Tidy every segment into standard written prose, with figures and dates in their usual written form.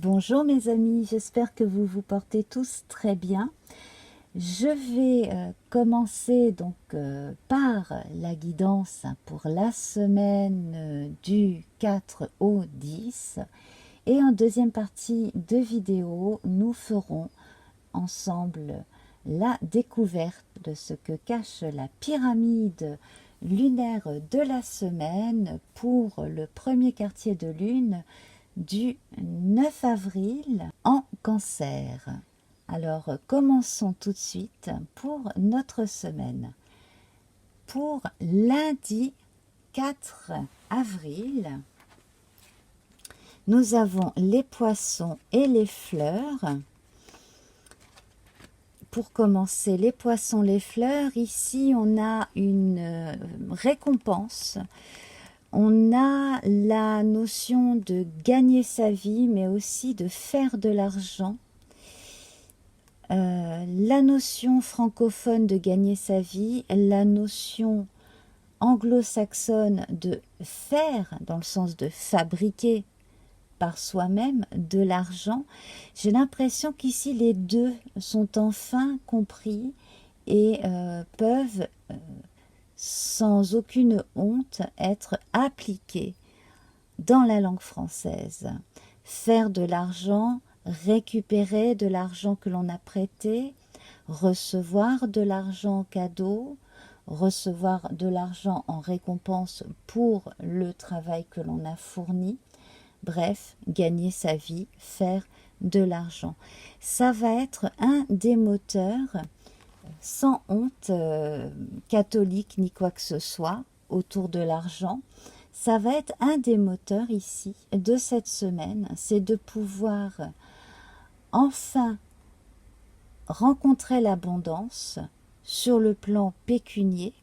Bonjour mes amis, j'espère que vous vous portez tous très bien. Je vais commencer par la guidance pour la semaine du 4 au 10 et en deuxième partie de vidéo, nous ferons ensemble la découverte de ce que cache la pyramide lunaire de la semaine pour le premier quartier de lune du 9 avril en Cancer. Alors, commençons tout de suite pour notre semaine. Pour lundi 4 avril, nous avons les poissons et les fleurs. Pour commencer, les poissons, les fleurs, ici on a une récompense. On a la notion de gagner sa vie, mais aussi de faire de l'argent. La notion francophone de gagner sa vie, la notion anglo-saxonne de faire, dans le sens de fabriquer par soi-même de l'argent. J'ai l'impression qu'ici les deux sont enfin compris et peuvent sans aucune honte être appliqués dans la langue française. Faire de l'argent, récupérer de l'argent que l'on a prêté, recevoir de l'argent en cadeau, recevoir de l'argent en récompense pour le travail que l'on a fourni. Bref, gagner sa vie, faire de l'argent. Ça va être un des moteurs sans honte catholique ni quoi que ce soit autour de l'argent. Ça va être un des moteurs ici de cette semaine, c'est de pouvoir enfin rencontrer l'abondance sur le plan pécunier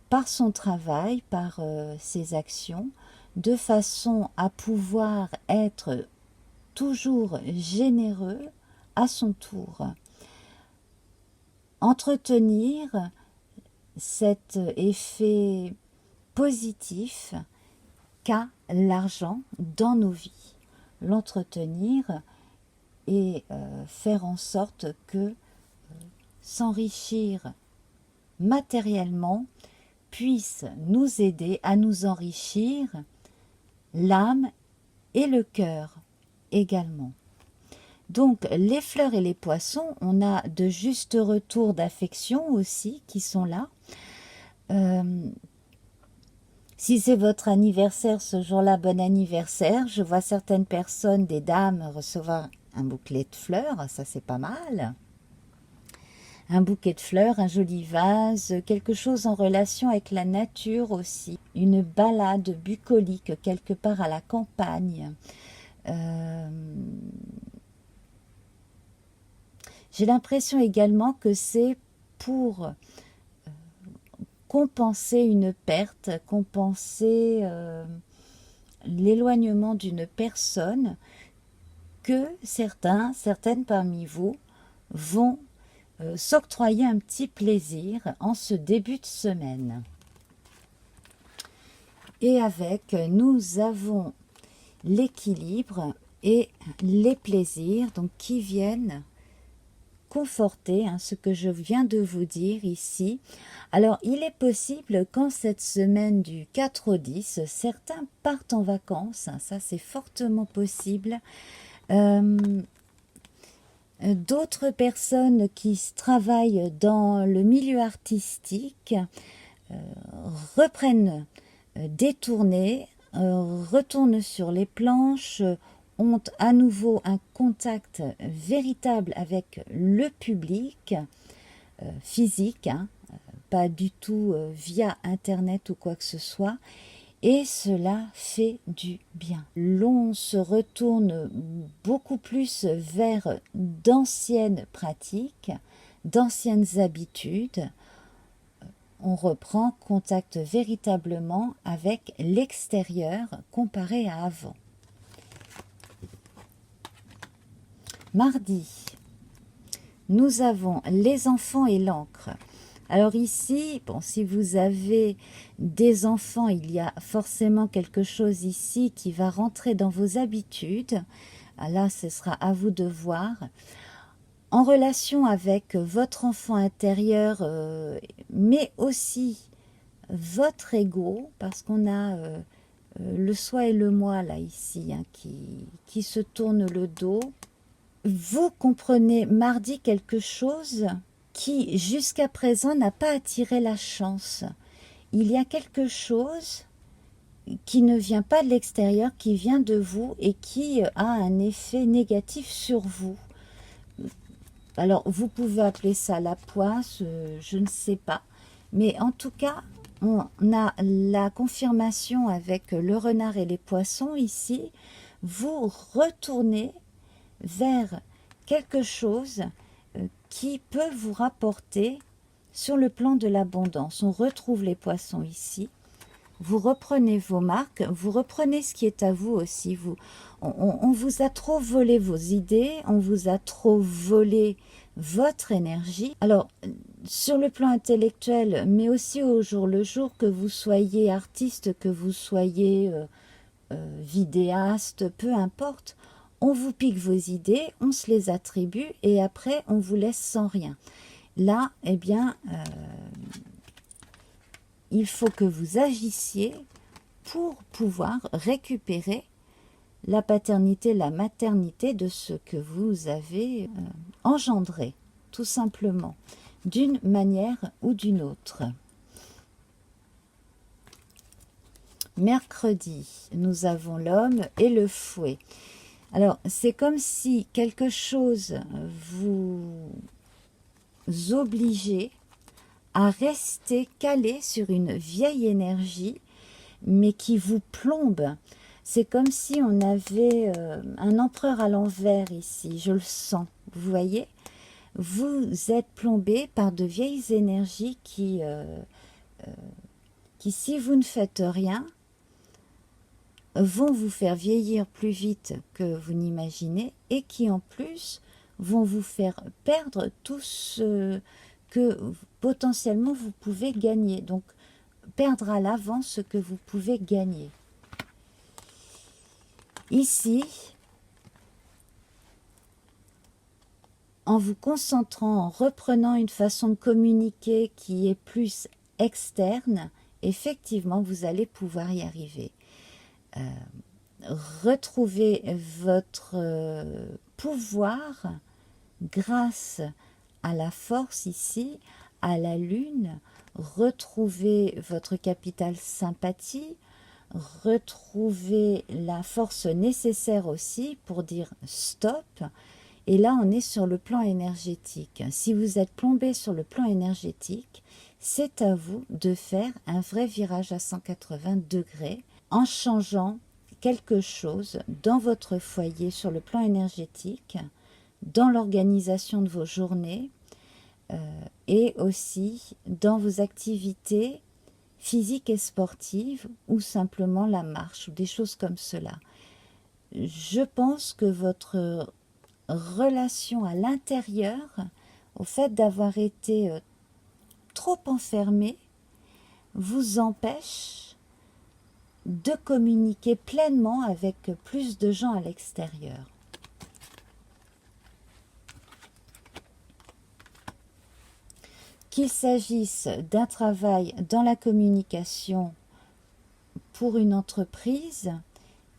par son travail, par ses actions, de façon à pouvoir être toujours généreux à son tour. Entretenir cet effet positif qu'a l'argent dans nos vies. L'entretenir et faire en sorte que s'enrichir matériellement puisse nous aider à nous enrichir l'âme et le cœur également. Donc les fleurs et les poissons, on a de justes retours d'affection aussi qui sont là. Si c'est votre anniversaire ce jour-là, bon anniversaire. Je vois certaines personnes, des dames, recevoir un bouquet de fleurs, ça c'est pas mal. Un bouquet de fleurs, un joli vase, quelque chose en relation avec la nature aussi. Une balade bucolique quelque part à la campagne. J'ai l'impression également que c'est pour compenser une perte, compenser l'éloignement d'une personne que certaines parmi vous vont s'octroyer un petit plaisir en ce début de semaine. Et avec, nous avons l'équilibre et les plaisirs donc qui viennent conforter ce que je viens de vous dire ici. Alors, il est possible qu'en cette semaine du 4 au 10, certains partent en vacances, ça c'est fortement possible. D'autres personnes qui travaillent dans le milieu artistique reprennent des tournées, retournent sur les planches, ont à nouveau un contact véritable avec le public physique, pas du tout via internet ou quoi que ce soit, et cela fait du bien. L'on se retourne beaucoup plus vers d'anciennes pratiques, d'anciennes habitudes. On reprend contact véritablement avec l'extérieur comparé à avant. Mardi, nous avons les enfants et l'encre. Alors ici, bon, si vous avez des enfants, il y a forcément quelque chose ici qui va rentrer dans vos habitudes. Là, ce sera à vous de voir. En relation avec votre enfant intérieur, mais aussi votre ego, parce qu'on a le soi et le moi, là, ici, hein, qui se tournent le dos. Vous comprenez mardi quelque chose qui, jusqu'à présent, n'a pas attiré la chance. Il y a quelque chose qui ne vient pas de l'extérieur, qui vient de vous et qui a un effet négatif sur vous. Alors, vous pouvez appeler ça la poisse, je ne sais pas. Mais en tout cas, on a la confirmation avec le renard et les poissons ici. Vous retournez vers quelque chose qui peut vous rapporter sur le plan de l'abondance. On retrouve les poissons ici. Vous reprenez vos marques, vous reprenez ce qui est à vous aussi. On vous a trop volé vos idées, on vous a trop volé votre énergie. Alors, sur le plan intellectuel, mais aussi au jour le jour, que vous soyez artiste, que vous soyez vidéaste, peu importe, on vous pique vos idées, on se les attribue et après on vous laisse sans rien. Là, eh bien, il faut que vous agissiez pour pouvoir récupérer la paternité, la maternité de ce que vous avez engendré, tout simplement, d'une manière ou d'une autre. Mercredi, nous avons l'homme et le fouet. Alors, c'est comme si quelque chose vous obligeait à rester calé sur une vieille énergie, mais qui vous plombe. C'est comme si on avait un empereur à l'envers ici, je le sens, vous voyez. Vous êtes plombé par de vieilles énergies qui, si vous ne faites rien, vont vous faire vieillir plus vite que vous n'imaginez et qui en plus vont vous faire perdre tout ce que potentiellement vous pouvez gagner. Donc perdre à l'avance ce que vous pouvez gagner. Ici, en vous concentrant, en reprenant une façon de communiquer qui est plus externe, effectivement vous allez pouvoir y arriver. Retrouvez votre pouvoir grâce à la force ici, à la lune, retrouvez votre capital sympathie, retrouvez la force nécessaire aussi pour dire stop. Et là, on est sur le plan énergétique. Si vous êtes plombé sur le plan énergétique, c'est à vous de faire un vrai virage à 180 degrés en changeant quelque chose dans votre foyer sur le plan énergétique, dans l'organisation de vos journées et aussi dans vos activités physiques et sportives ou simplement la marche ou des choses comme cela. Je pense que votre relation à l'intérieur, au fait d'avoir été trop enfermé, vous empêche de communiquer pleinement avec plus de gens à l'extérieur. Qu'il s'agisse d'un travail dans la communication pour une entreprise,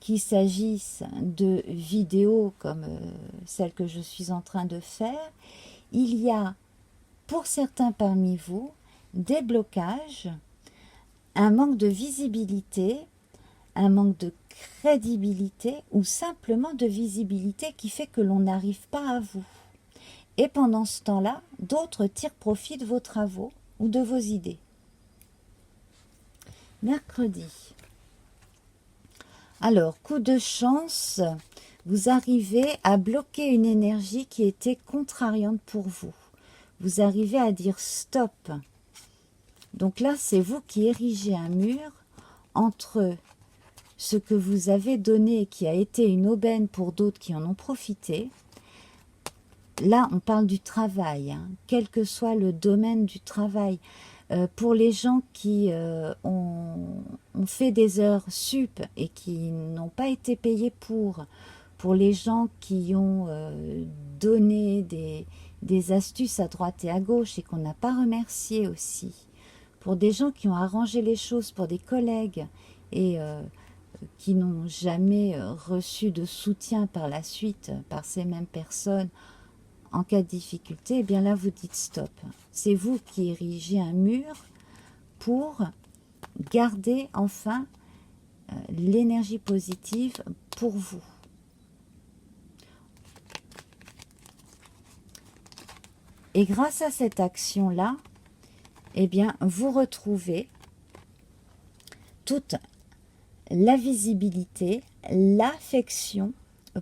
qu'il s'agisse de vidéos comme celle que je suis en train de faire, il y a pour certains parmi vous des blocages, un manque de visibilité, un manque de crédibilité ou simplement de visibilité qui fait que l'on n'arrive pas à vous. Et pendant ce temps-là, d'autres tirent profit de vos travaux ou de vos idées. Mercredi. Alors, coup de chance, vous arrivez à bloquer une énergie qui était contrariante pour vous. Vous arrivez à dire stop. Donc là, c'est vous qui érigez un mur entre ce que vous avez donné et qui a été une aubaine pour d'autres qui en ont profité. Là, on parle du travail, hein, quel que soit le domaine du travail. Pour les gens qui ont fait des heures sup et qui n'ont pas été payés pour pour les gens qui ont donné des astuces à droite et à gauche et qu'on n'a pas remercié aussi, pour des gens qui ont arrangé les choses, pour des collègues et qui n'ont jamais reçu de soutien par la suite par ces mêmes personnes en cas de difficulté, eh bien là vous dites stop. C'est vous qui érigez un mur pour garder enfin l'énergie positive pour vous. Et grâce à cette action-là, eh bien, vous retrouvez toute la visibilité, l'affection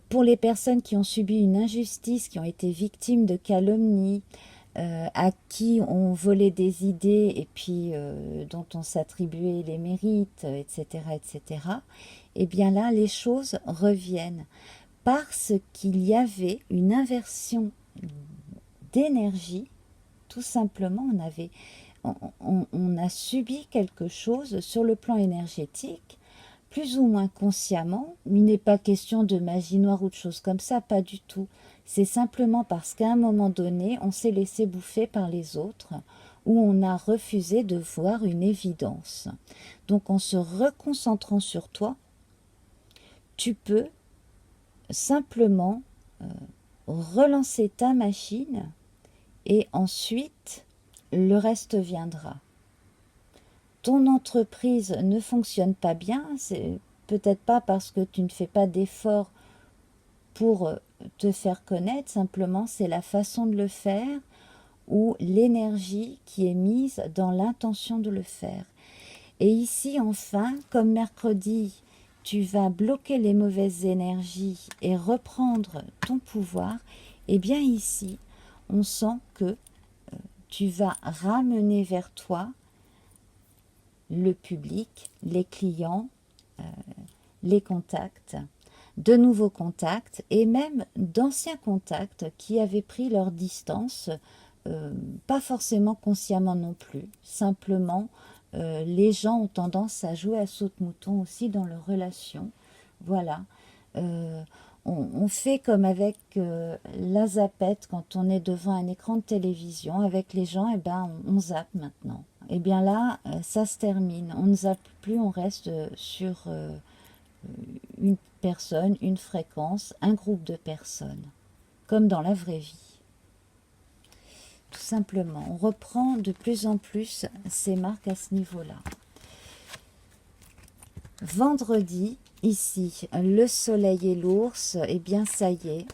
pour les personnes qui ont subi une injustice, qui ont été victimes de calomnies, à qui on volait des idées et puis dont on s'attribuait les mérites, etc., etc., et bien là, les choses reviennent parce qu'il y avait une inversion d'énergie. Tout simplement, on a subi quelque chose sur le plan énergétique, plus ou moins consciemment. Il n'est pas question de magie noire ou de choses comme ça, pas du tout. C'est simplement parce qu'à un moment donné, on s'est laissé bouffer par les autres, ou on a refusé de voir une évidence. Donc en se reconcentrant sur toi, tu peux simplement relancer ta machine et ensuite le reste viendra. Ton entreprise ne fonctionne pas bien, c'est peut-être pas parce que tu ne fais pas d'efforts pour te faire connaître, simplement c'est la façon de le faire ou l'énergie qui est mise dans l'intention de le faire. Et ici enfin, comme mercredi, tu vas bloquer les mauvaises énergies et reprendre ton pouvoir, et bien ici, on sent que tu vas ramener vers toi le public, les clients, les contacts, de nouveaux contacts et même d'anciens contacts qui avaient pris leur distance, pas forcément consciemment non plus, simplement les gens ont tendance à jouer à saute-mouton aussi dans leurs relations. Voilà. On fait comme avec la zappette quand on est devant un écran de télévision avec les gens, et ben on zappe maintenant. Et bien là, ça se termine. On ne zappe plus, on reste sur une personne, une fréquence, un groupe de personnes, comme dans la vraie vie. Tout simplement, on reprend de plus en plus ces marques à ce niveau-là. Vendredi, ici, le soleil et l'ours, eh bien ça y est,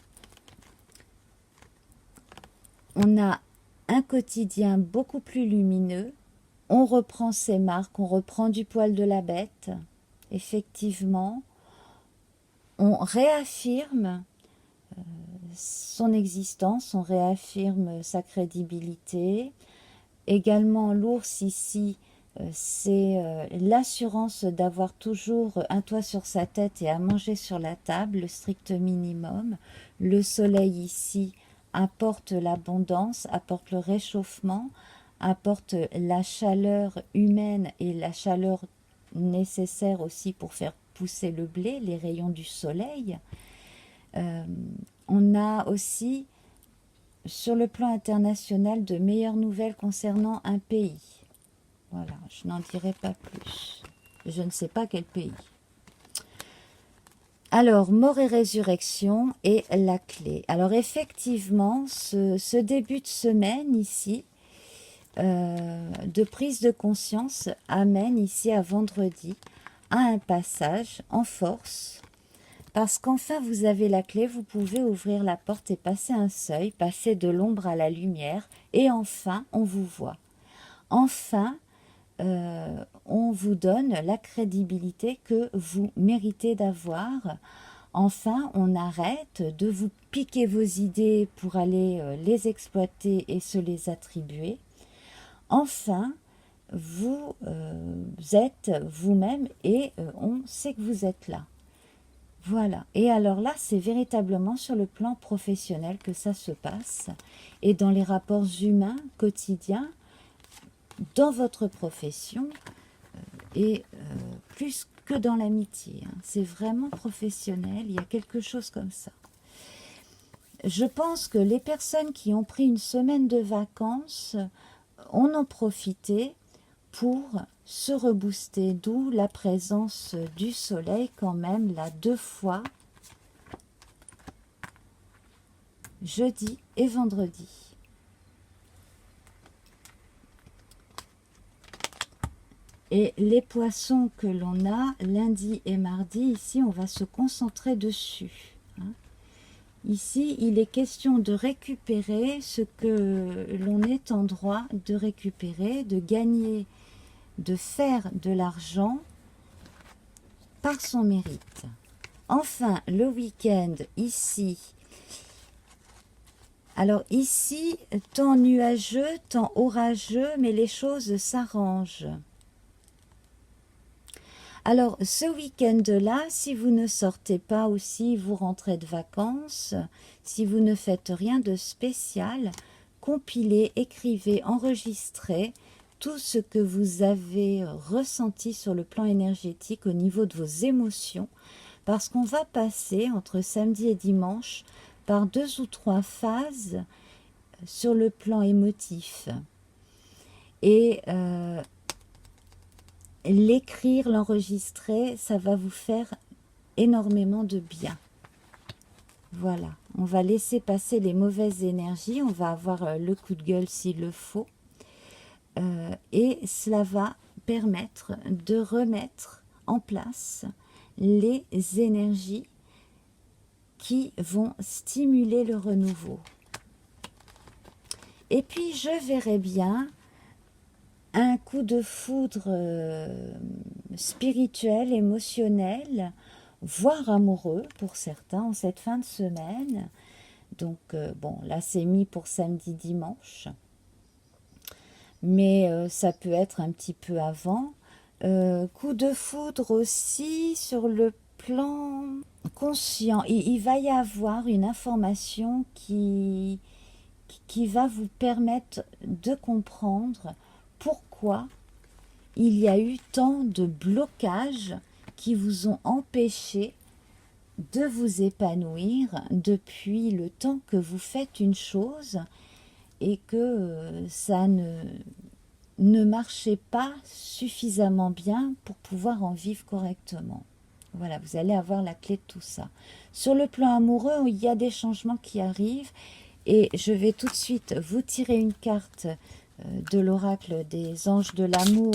on a un quotidien beaucoup plus lumineux, on reprend ses marques, on reprend du poil de la bête, effectivement, on réaffirme son existence, on réaffirme sa crédibilité. Également, l'ours ici, c'est l'assurance d'avoir toujours un toit sur sa tête et à manger sur la table, le strict minimum. Le soleil ici apporte l'abondance, apporte le réchauffement, apporte la chaleur humaine et la chaleur nécessaire aussi pour faire pousser le blé, les rayons du soleil. On a aussi, sur le plan international, de meilleures nouvelles concernant un pays. Voilà, je n'en dirai pas plus. Je ne sais pas quel pays. Alors, mort et résurrection est la clé. Alors, effectivement, ce début de semaine ici, de prise de conscience, amène ici à vendredi à un passage en force. Parce qu'enfin, vous avez la clé, vous pouvez ouvrir la porte et passer un seuil, passer de l'ombre à la lumière, et enfin, on vous voit. Enfin, on vous donne la crédibilité que vous méritez d'avoir. Enfin, on arrête de vous piquer vos idées pour aller les exploiter et se les attribuer. Enfin, vous êtes vous-même et on sait que vous êtes là. Voilà. Et alors là, c'est véritablement sur le plan professionnel que ça se passe. Et dans les rapports humains quotidiens, dans votre profession, et plus que dans l'amitié, hein. C'est vraiment professionnel, il y a quelque chose comme ça. Je pense que les personnes qui ont pris une semaine de vacances en ont profité pour se rebooster, d'où la présence du soleil quand même, là, 2 fois, jeudi et vendredi. Et les poissons que l'on a lundi et mardi, ici, on va se concentrer dessus, hein. Ici, il est question de récupérer ce que l'on est en droit de récupérer, de gagner, de faire de l'argent par son mérite. Enfin, le week-end, ici. Alors ici, temps nuageux, temps orageux, mais les choses s'arrangent. Alors, ce week-end-là, si vous ne sortez pas ou si vous rentrez de vacances, si vous ne faites rien de spécial, compilez, écrivez, enregistrez tout ce que vous avez ressenti sur le plan énergétique au niveau de vos émotions, parce qu'on va passer entre samedi et dimanche par 2 ou 3 phases sur le plan émotif. Et l'écrire, l'enregistrer, ça va vous faire énormément de bien. Voilà, on va laisser passer les mauvaises énergies, on va avoir le coup de gueule s'il le faut. Et cela va permettre de remettre en place les énergies qui vont stimuler le renouveau. Et puis je verrai bien un coup de foudre spirituel, émotionnel, voire amoureux pour certains en cette fin de semaine. Donc bon, là c'est mis pour samedi, dimanche. Mais ça peut être un petit peu avant. Coup de foudre aussi sur le plan conscient. Il va y avoir une information qui va vous permettre de comprendre pourquoi il y a eu tant de blocages qui vous ont empêché de vous épanouir depuis le temps que vous faites une chose et que ça ne marchait pas suffisamment bien pour pouvoir en vivre correctement. Voilà, vous allez avoir la clé de tout ça. Sur le plan amoureux, il y a des changements qui arrivent et je vais tout de suite vous tirer une carte de l'oracle des anges de l'amour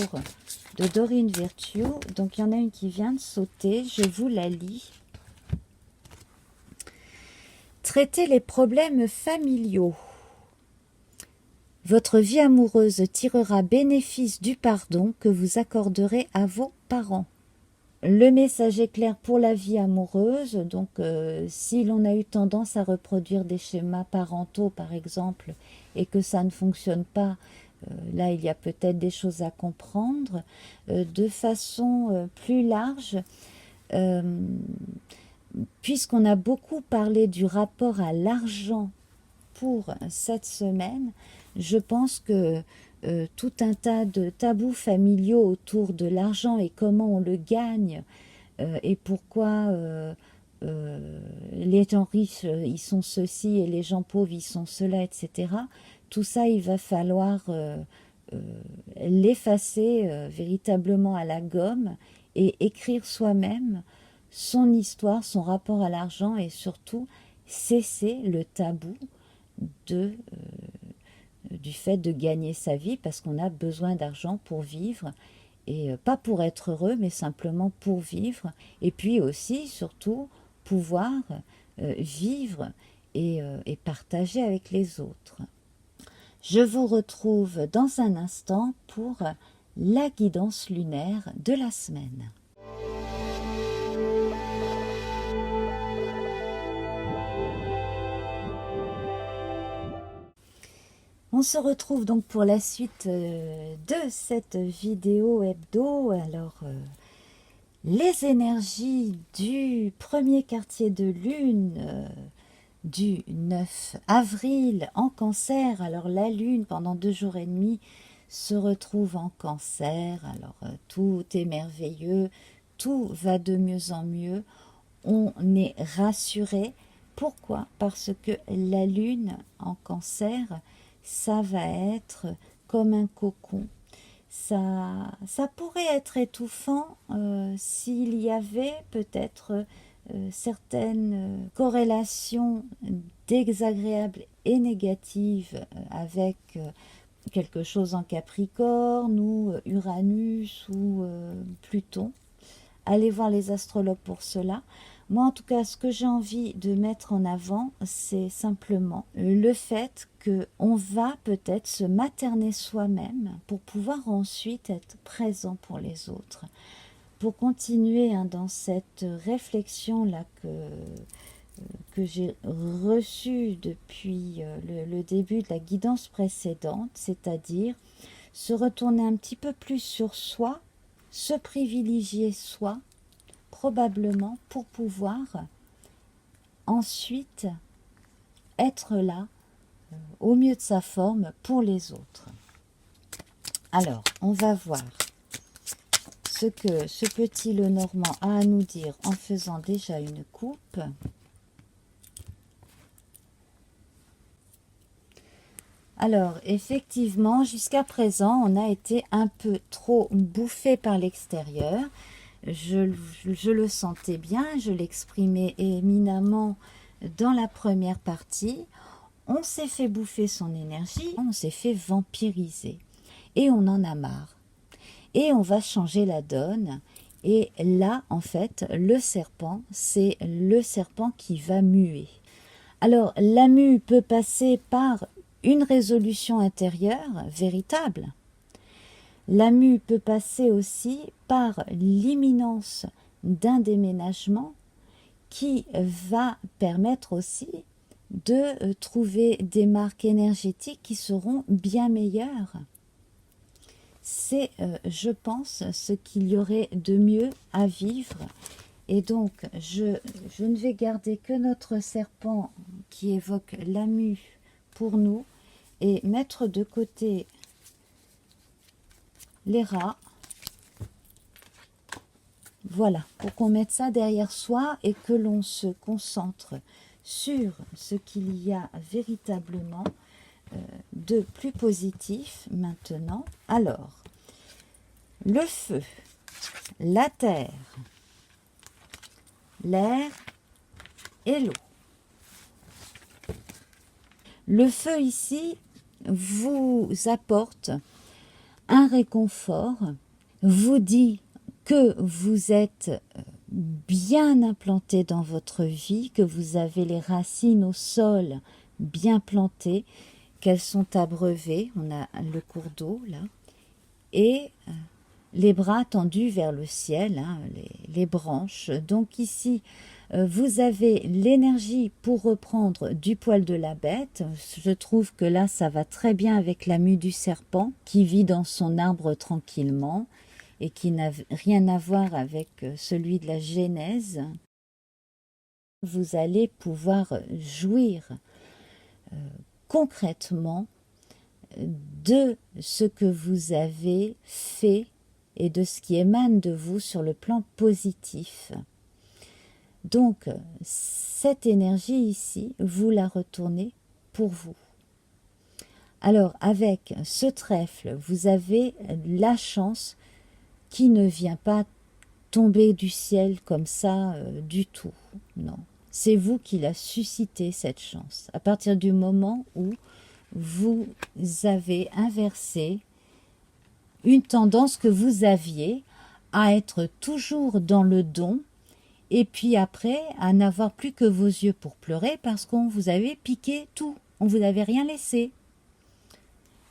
de Dorine Virtue. Donc il y en a une qui vient de sauter, je vous la lis. Traitez les problèmes familiaux. Votre vie amoureuse tirera bénéfice du pardon que vous accorderez à vos parents. Le message est clair pour la vie amoureuse, donc si l'on a eu tendance à reproduire des schémas parentaux par exemple et que ça ne fonctionne pas, là il y a peut-être des choses à comprendre. De façon plus large, puisqu'on a beaucoup parlé du rapport à l'argent pour cette semaine, je pense que tout un tas de tabous familiaux autour de l'argent et comment on le gagne et pourquoi les gens riches ils sont ceci et les gens pauvres ils sont cela, etc. Tout ça il va falloir l'effacer véritablement à la gomme et écrire soi-même son histoire, son rapport à l'argent et surtout cesser le tabou du fait de gagner sa vie parce qu'on a besoin d'argent pour vivre et pas pour être heureux mais simplement pour vivre et puis aussi surtout pouvoir vivre et partager avec les autres. Je vous retrouve dans un instant pour la guidance lunaire de la semaine. On se retrouve donc pour la suite de cette vidéo hebdo. Alors, les énergies du premier quartier de lune du 9 avril en Cancer. Alors, la lune, pendant 2 jours et demi, se retrouve en Cancer. Alors, tout est merveilleux, tout va de mieux en mieux, on est rassuré. Pourquoi? Parce que la lune en cancer, ça va être comme un cocon. Ça pourrait être étouffant s'il y avait peut-être certaines corrélations désagréables et négatives avec quelque chose en Capricorne ou Uranus ou Pluton. Allez voir les astrologues pour cela. Moi, en tout cas, ce que j'ai envie de mettre en avant, c'est simplement le fait qu'on va peut-être se materner soi-même pour pouvoir ensuite être présent pour les autres. Pour continuer dans cette réflexion-là que j'ai reçue depuis le début de la guidance précédente, c'est-à-dire se retourner un petit peu plus sur soi, se privilégier soi, probablement pour pouvoir ensuite être là au mieux de sa forme pour les autres. Alors, on va voir ce que ce petit Lenormand a à nous dire en faisant déjà une coupe. Alors, effectivement, jusqu'à présent, on a été un peu trop bouffé par l'extérieur. Je le sentais bien, je l'exprimais éminemment dans la première partie. On s'est fait bouffer son énergie, on s'est fait vampiriser. Et on en a marre. Et on va changer la donne. Et là, en fait, le serpent, c'est le serpent qui va muer. Alors, la mue peut passer par une résolution intérieure véritable. La mue peut passer aussi par l'imminence d'un déménagement qui va permettre aussi de trouver des marques énergétiques qui seront bien meilleures. C'est, je pense, ce qu'il y aurait de mieux à vivre. Et donc, je ne vais garder que notre serpent qui évoque la mue pour nous et mettre de côté les rats. Voilà, pour qu'on mette ça derrière soi et que l'on se concentre sur ce qu'il y a véritablement de plus positif maintenant. Alors, le feu, la terre, l'air et l'eau. Le feu ici vous apporte un réconfort, vous dit que vous êtes bien implanté dans votre vie, que vous avez les racines au sol bien plantées, qu'elles sont abreuvées, on a le cours d'eau là, et les bras tendus vers le ciel, les branches. Donc ici, vous avez l'énergie pour reprendre du poil de la bête. Je trouve que là, ça va très bien avec la mue du serpent qui vit dans son arbre tranquillement et qui n'a rien à voir avec celui de la Genèse. Vous allez pouvoir jouir concrètement de ce que vous avez fait et de ce qui émane de vous sur le plan positif. Donc, cette énergie ici, vous la retournez pour vous. Alors, avec ce trèfle, vous avez la chance qui ne vient pas tomber du ciel comme ça du tout. Non, c'est vous qui la suscitez, cette chance. À partir du moment où vous avez inversé une tendance que vous aviez à être toujours dans le don et puis après à n'avoir plus que vos yeux pour pleurer parce qu'on vous avait piqué tout, on vous avait rien laissé.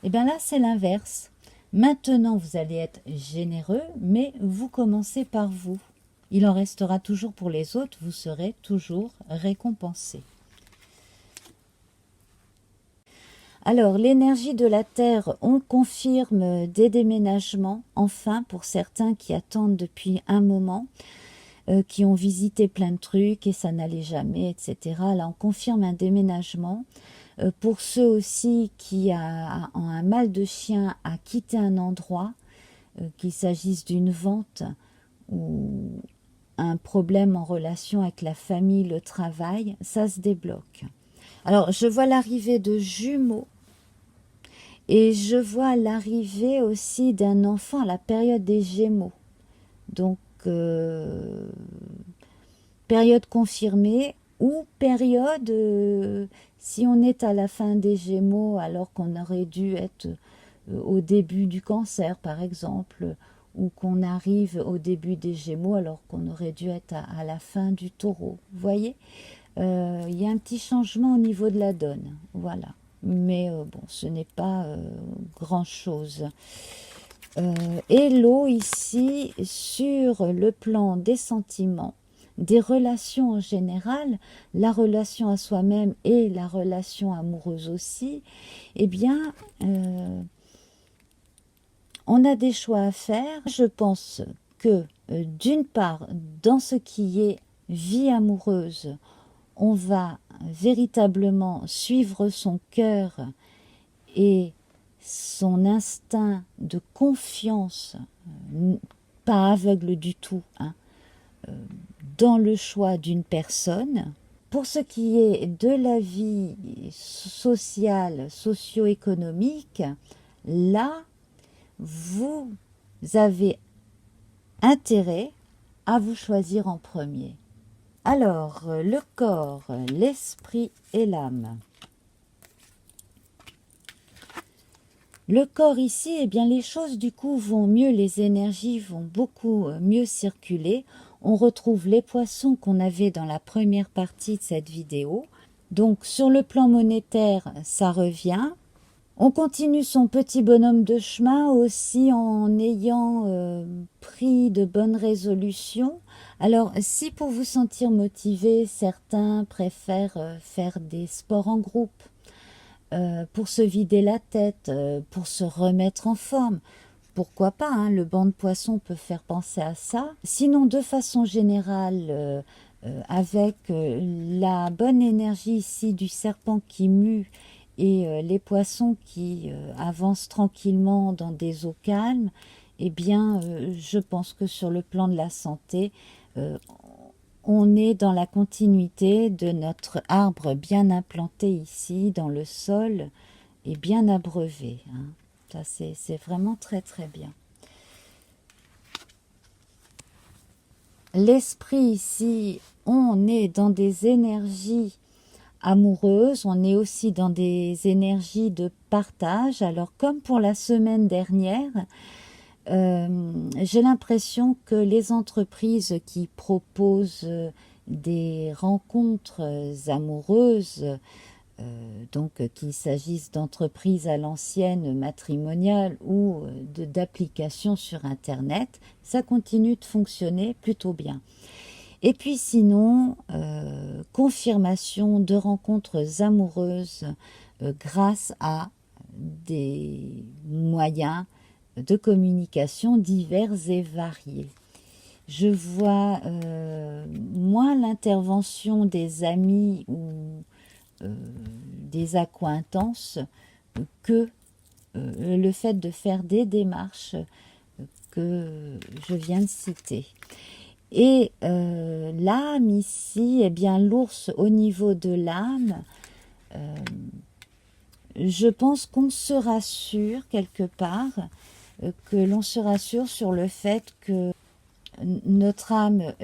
Et bien là c'est l'inverse. Maintenant vous allez être généreux, mais vous commencez par vous. Il en restera toujours pour les autres, vous serez toujours récompensé. Alors, l'énergie de la Terre, on confirme des déménagements, enfin, pour certains qui attendent depuis un moment, qui ont visité plein de trucs et ça n'allait jamais, etc. Là, on confirme un déménagement. Pour ceux aussi qui ont un mal de chien à quitter un endroit, qu'il s'agisse d'une vente ou un problème en relation avec la famille, le travail, ça se débloque. Alors, je vois l'arrivée de jumeaux et je vois l'arrivée aussi d'un enfant à la période des Gémeaux. Donc, période confirmée ou période, si on est à la fin des Gémeaux alors qu'on aurait dû être au début du Cancer par exemple, ou qu'on arrive au début des Gémeaux alors qu'on aurait dû être à la fin du Taureau. Vous voyez, il y a un petit changement au niveau de la donne, voilà. Mais bon, ce n'est pas grand-chose. Hello ici sur le plan des sentiments, des relations en général, la relation à soi-même et la relation amoureuse aussi, eh bien, on a des choix à faire. Je pense que d'une part, dans ce qui est vie amoureuse, on va véritablement suivre son cœur et son instinct de confiance, pas aveugle du tout, hein, dans le choix d'une personne. Pour ce qui est de la vie sociale, socio-économique, là, vous avez intérêt à vous choisir en premier. Alors, le corps, l'esprit et l'âme. Le corps ici, eh bien les choses du coup vont mieux, les énergies vont beaucoup mieux circuler. On retrouve les poissons qu'on avait dans la première partie de cette vidéo. Donc sur le plan monétaire, ça revient. On continue son petit bonhomme de chemin aussi en ayant pris de bonnes résolutions. Alors si pour vous sentir motivé, certains préfèrent faire des sports en groupe, pour se vider la tête, pour se remettre en forme. Pourquoi pas, hein, le banc de poisson peut faire penser à ça. Sinon, de façon générale, avec la bonne énergie ici du serpent qui mue et les poissons qui avancent tranquillement dans des eaux calmes, eh bien, je pense que sur le plan de la santé, on est dans la continuité de notre arbre bien implanté ici dans le sol et bien abreuvé, hein. Ça, c'est vraiment très très bien. L'esprit ici, on est dans des énergies amoureuses, on est aussi dans des énergies de partage. Alors comme pour la semaine dernière, j'ai l'impression que les entreprises qui proposent des rencontres amoureuses, donc qu'il s'agisse d'entreprises à l'ancienne matrimoniales ou d'applications sur Internet, ça continue de fonctionner plutôt bien. Et puis sinon, confirmation de rencontres amoureuses grâce à des moyens de communication divers et variés. Je vois moins l'intervention des amis ou des accointances que le fait de faire des démarches que je viens de citer. Et l'âme ici, eh bien l'ours au niveau de l'âme, je pense qu'on se rassure quelque part, que l'on se rassure sur le fait que notre âme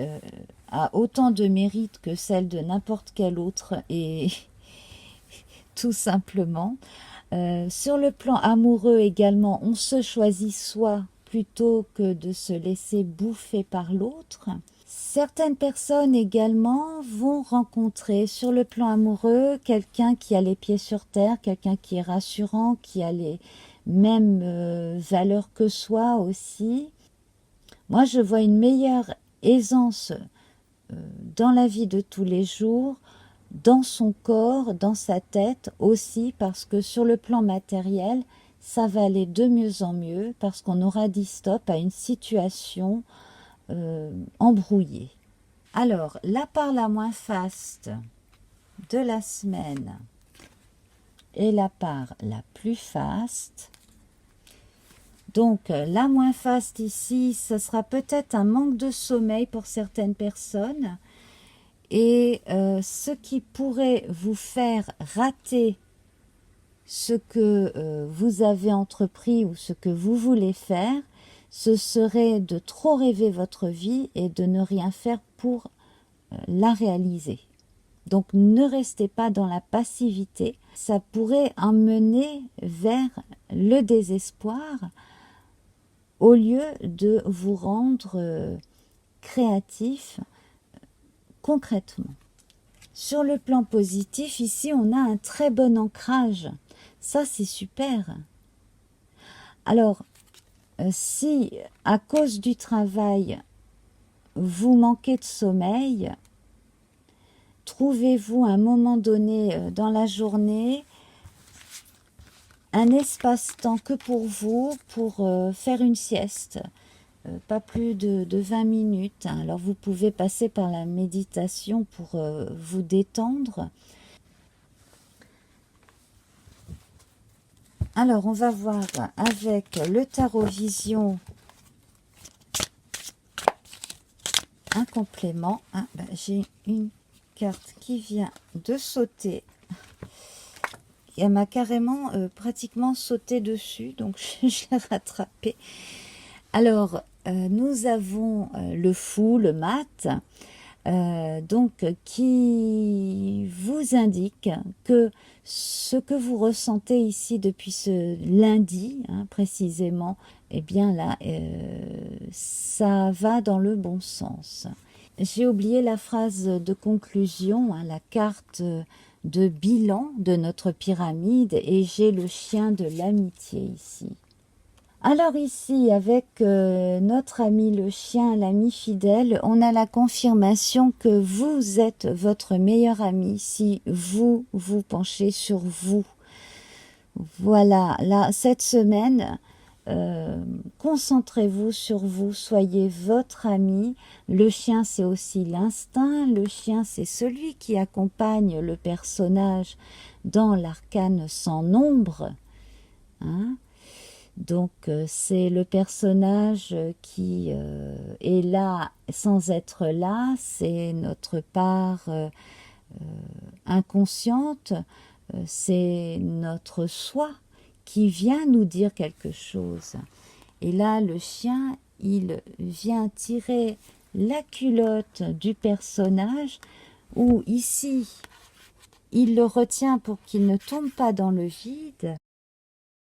a autant de mérite que celle de n'importe quel autre, et tout simplement. Sur le plan amoureux également, on se choisit soi plutôt que de se laisser bouffer par l'autre. Certaines personnes également vont rencontrer sur le plan amoureux quelqu'un qui a les pieds sur terre, quelqu'un qui est rassurant, qui a les mêmes valeurs que soi aussi. Moi, je vois une meilleure aisance dans la vie de tous les jours, dans son corps, dans sa tête aussi, parce que sur le plan matériel, ça va aller de mieux en mieux, parce qu'on aura dit stop à une situation embrouillée. Alors, la part la moins faste de la semaine et la part la plus faste. Donc, la moins faste ici, ce sera peut-être un manque de sommeil pour certaines personnes. Et ce qui pourrait vous faire rater ce que vous avez entrepris ou ce que vous voulez faire, ce serait de trop rêver votre vie et de ne rien faire pour la réaliser. Donc ne restez pas dans la passivité, ça pourrait emmener vers le désespoir au lieu de vous rendre créatif concrètement. Sur le plan positif, ici on a un très bon ancrage, ça c'est super. Alors si à cause du travail vous manquez de sommeil, trouvez-vous à un moment donné dans la journée un espace-temps que pour vous, pour faire une sieste, pas plus de 20 minutes. Alors vous pouvez passer par la méditation pour vous détendre. Alors on va voir avec le tarot vision un complément. Ah, ben, j'ai une carte qui vient de sauter. Elle m'a carrément pratiquement sauté dessus, donc je l'ai rattrapé. Alors, nous avons le fou, le mat, donc qui vous indique que ce que vous ressentez ici depuis ce lundi, hein, précisément, eh bien là, ça va dans le bon sens. J'ai oublié la phrase de conclusion, hein, la carte de bilan de notre pyramide, et j'ai le chien de l'amitié ici. Alors ici, avec notre ami le chien, l'ami fidèle, on a la confirmation que vous êtes votre meilleur ami si vous vous penchez sur vous. Voilà, là, cette semaine, concentrez-vous sur vous, soyez votre ami. Le chien, c'est aussi l'instinct. Le chien, c'est celui qui accompagne le personnage dans l'arcane sans nombre. Hein? Donc, c'est le personnage qui est là sans être là. C'est notre part inconsciente. C'est notre soi qui vient nous dire quelque chose. Et là, le chien, il vient tirer la culotte du personnage, où ici, il le retient pour qu'il ne tombe pas dans le vide.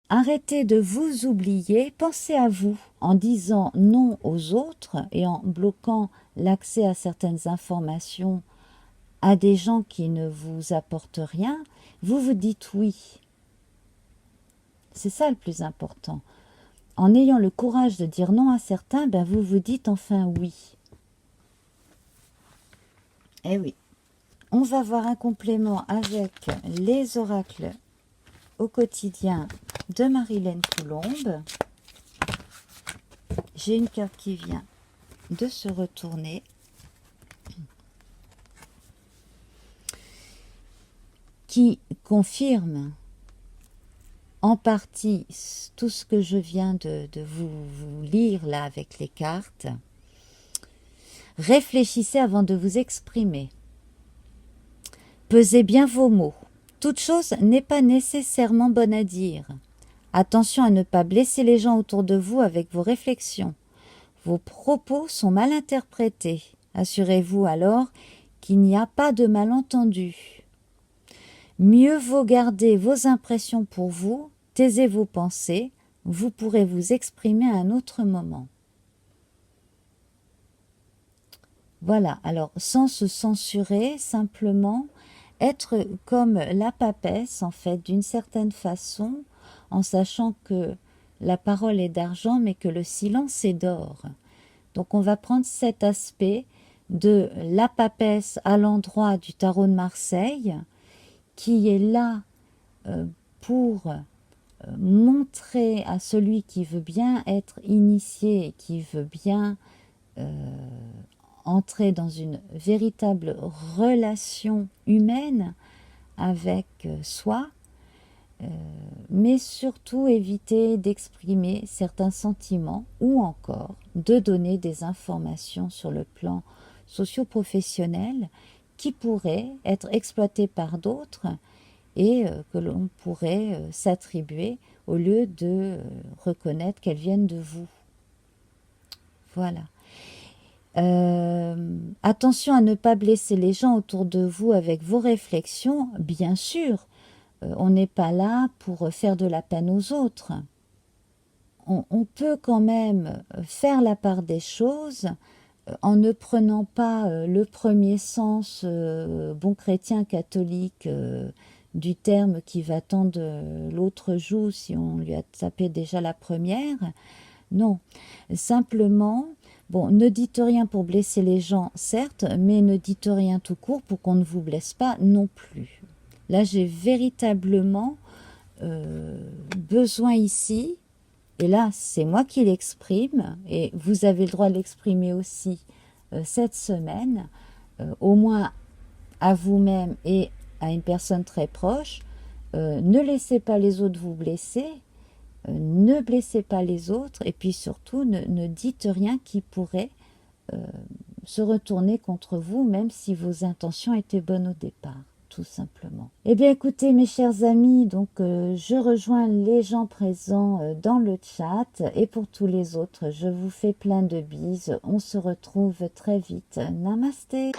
Arrêtez de vous oublier, pensez à vous en disant non aux autres et en bloquant l'accès à certaines informations à des gens qui ne vous apportent rien. Vous vous dites oui. C'est ça le plus important. En ayant le courage de dire non à certains, ben vous vous dites enfin oui. Eh oui. On va voir un complément avec les oracles au quotidien de Marilène Coulombe. J'ai une carte qui vient de se retourner. Qui confirme en partie tout ce que je viens de vous lire là avec les cartes. Réfléchissez avant de vous exprimer. Pesez bien vos mots. Toute chose n'est pas nécessairement bonne à dire. Attention à ne pas blesser les gens autour de vous avec vos réflexions. Vos propos sont mal interprétés. Assurez-vous alors qu'il n'y a pas de malentendu. Mieux vaut garder vos impressions pour vous, taisez vos pensées, vous pourrez vous exprimer à un autre moment. Voilà, alors sans se censurer, simplement être comme la papesse, en fait, d'une certaine façon, en sachant que la parole est d'argent, mais que le silence est d'or. Donc on va prendre cet aspect de la papesse à l'endroit du tarot de Marseille, qui est là pour montrer à celui qui veut bien être initié, qui veut bien entrer dans une véritable relation humaine avec soi, mais surtout éviter d'exprimer certains sentiments ou encore de donner des informations sur le plan socio-professionnel qui pourraient être exploitées par d'autres et que l'on pourrait s'attribuer au lieu de reconnaître qu'elles viennent de vous. Voilà. Attention à ne pas blesser les gens autour de vous avec vos réflexions, bien sûr. On n'est pas là pour faire de la peine aux autres. On peut quand même faire la part des choses en ne prenant pas le premier sens bon chrétien catholique du terme qui va tendre l'autre joue si on lui a tapé déjà la première. Non, simplement, bon, ne dites rien pour blesser les gens, certes, mais ne dites rien tout court pour qu'on ne vous blesse pas non plus. Là, j'ai véritablement besoin ici, et là, c'est moi qui l'exprime, et vous avez le droit de l'exprimer aussi cette semaine, au moins à vous-même et à une personne très proche. Ne laissez pas les autres vous blesser, ne blessez pas les autres, et puis surtout, ne dites rien qui pourrait se retourner contre vous, même si vos intentions étaient bonnes au départ. Tout simplement. Eh bien écoutez mes chers amis, donc je rejoins les gens présents dans le chat et pour tous les autres, je vous fais plein de bises. On se retrouve très vite. Namasté.